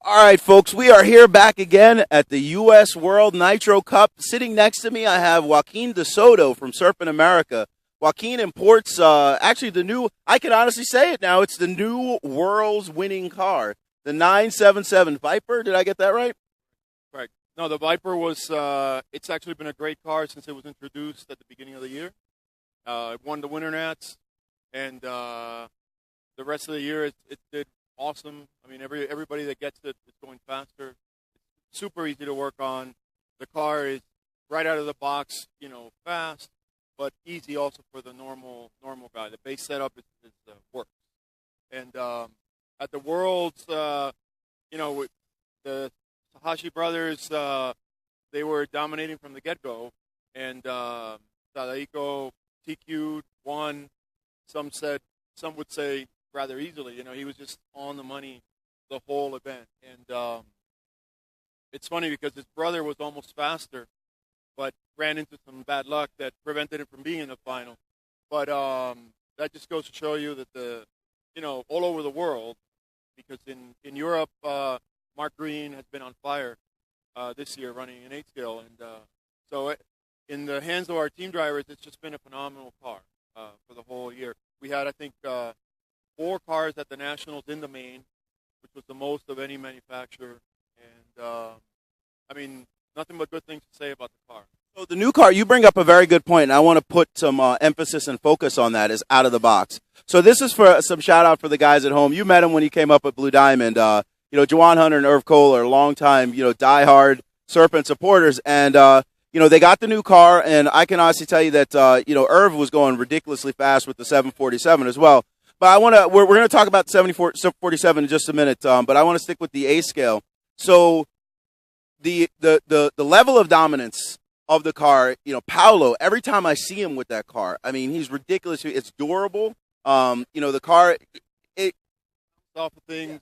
All right, folks, we are here back again at the US World Nitro Cup. Sitting next to me, I have Joaquin De Soto from Serpent America. Joaquin imports, actually the new, I can honestly say it now, it's the new world's winning car, the 977 Viper. Did I get that right? Right. No, the Viper was, it's actually been a great car since it was introduced at the beginning of the year. It won the Winter Nats, and the rest of the year it did awesome. I mean, everybody that gets it is going faster. It's super easy to work on. The car is right out of the box, fast, but easy also for the normal guy. The base setup is works. And at the Worlds, with the Tahashi brothers, they were dominating from the get-go, and Sadaiko TQ'd, won. Some would say rather easily. He was just on the money the whole event. And it's funny because his brother was almost faster, but ran into some bad luck that prevented him from being in the final. But that just goes to show you that all over the world, because in Europe, Mark Green has been on fire this year running an 8-scale. And so in the hands of our team drivers, it's just been a phenomenal car for the whole year. We had, I think, 4 cars at the Nationals in the main, which was the most of any manufacturer. And, I mean, nothing but good things to say about the car. So the new car, you bring up a very good point, and I want to put some emphasis and focus on that, is out of the box. So this is for some shout-out for the guys at home. You met him when he came up at Blue Diamond. Juwan Hunter and Irv Cole are longtime, diehard Serpent supporters. And, they got the new car, and I can honestly tell you that, Irv was going ridiculously fast with the 747 as well. But we're going to talk about the 747 in just a minute, but I want to stick with the A scale. So the level of dominance of the car, Paolo, every time I see him with that car, I mean, he's ridiculous. It's durable. The car, off of things.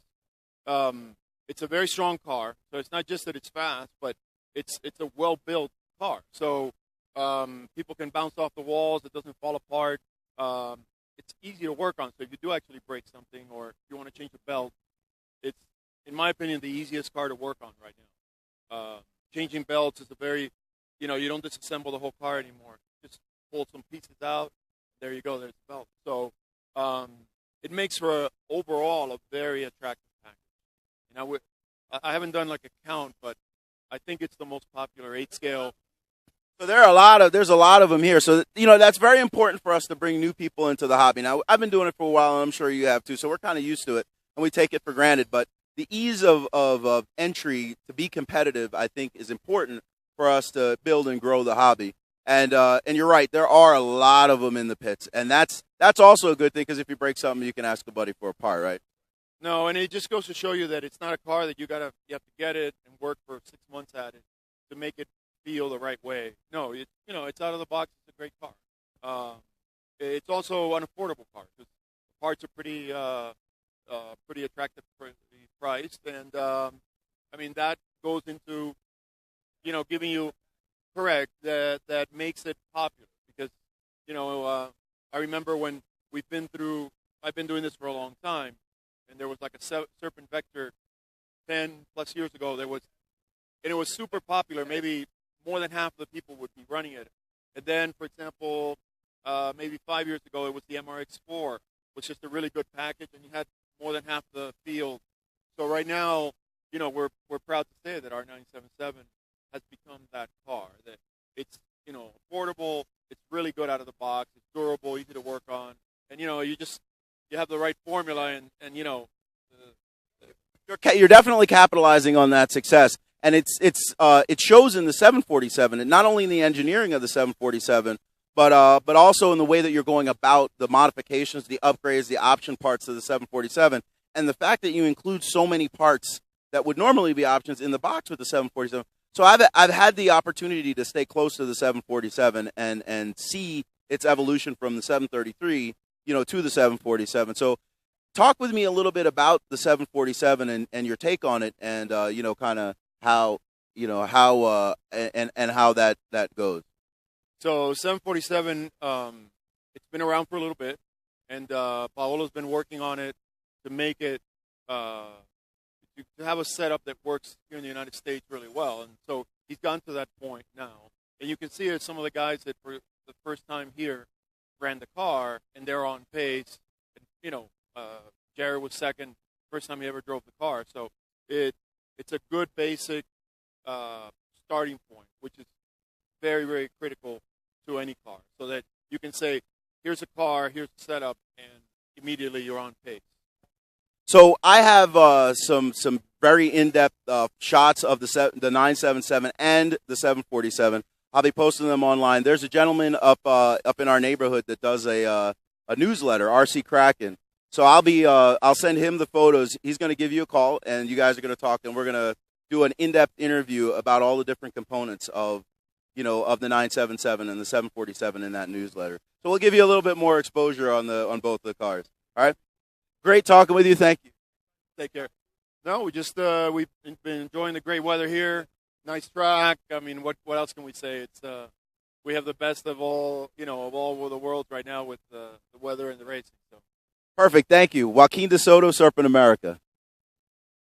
It's a very strong car, so it's not just that it's fast, but it's a well-built car. So people can bounce off the walls. It doesn't fall apart. It's easy to work on. So if you do actually break something or if you want to change a belt, it's, in my opinion, the easiest car to work on right now. Changing belts is a very, you don't disassemble the whole car anymore. Just pull some pieces out. There you go. There's the belt. So it makes for overall a very attractive package. I haven't done like a count, but I think it's the most popular 8-scale. So there's a lot of them here. So, that's very important for us to bring new people into the hobby. Now, I've been doing it for a while, and I'm sure you have too, so we're kind of used to it, and we take it for granted. But the ease of entry to be competitive, I think, is important for us to build and grow the hobby. And you're right, there are a lot of them in the pits, and that's also a good thing, because if you break something, you can ask a buddy for a part, right? No, and it just goes to show you that it's not a car that you have to get it and work for 6 months at it to make it feel the right way. No, it's out of the box. It's a great car. It's also an affordable car because the parts are pretty attractively priced, and I mean that goes into giving you correct that makes it popular because I remember when I've been doing this for a long time, and there was like a Serpent Vector 10 plus years ago. And it was super popular. Maybe more than half of the people would be running it. And then, for example, maybe 5 years ago, it was the MRX4, was just a really good package, and you had more than half the field. So right now, we're proud to say that our 977 has become that car. That it's affordable, it's really good out of the box, it's durable, easy to work on, and you have the right formula, and you're definitely capitalizing on that success. And it shows in the 747, and not only in the engineering of the 747, but also in the way that you're going about the modifications, the upgrades, the option parts of the 747, and the fact that you include so many parts that would normally be options in the box with the 747. So I've had the opportunity to stay close to the 747 and see its evolution from the 733, to the 747. So talk with me a little bit about the 747 and your take on it, and kind of how that goes. So 747, it's been around for a little bit, and Paolo's been working on it to make it to have a setup that works here in the United States really well. And so he's gotten to that point now. And you can see it, some of the guys that for the first time here ran the car, and they're on pace. And, you know, Jared was second, first time he ever drove the car. So it's a good basic starting point, which is very, very critical to any car, so that you can say, here's a car, here's the setup, and immediately you're on pace. So I have some very in-depth shots of the 977 and the 747. I'll be posting them online. There's a gentleman up in our neighborhood that does a newsletter, RC Kraken. So I'll send him the photos. He's going to give you a call, and you guys are going to talk, and we're going to do an in-depth interview about all the different components of the 977 and the 747 in that newsletter. So we'll give you a little bit more exposure on both the cars. All right. Great talking with you. Thank you. Take care. No, we've been enjoying the great weather here. Nice track. I mean, what else can we say? It's we have the best of all over the world right now with the weather and the racing. So. Perfect. Thank you. Joaquin De Soto, Serpent America.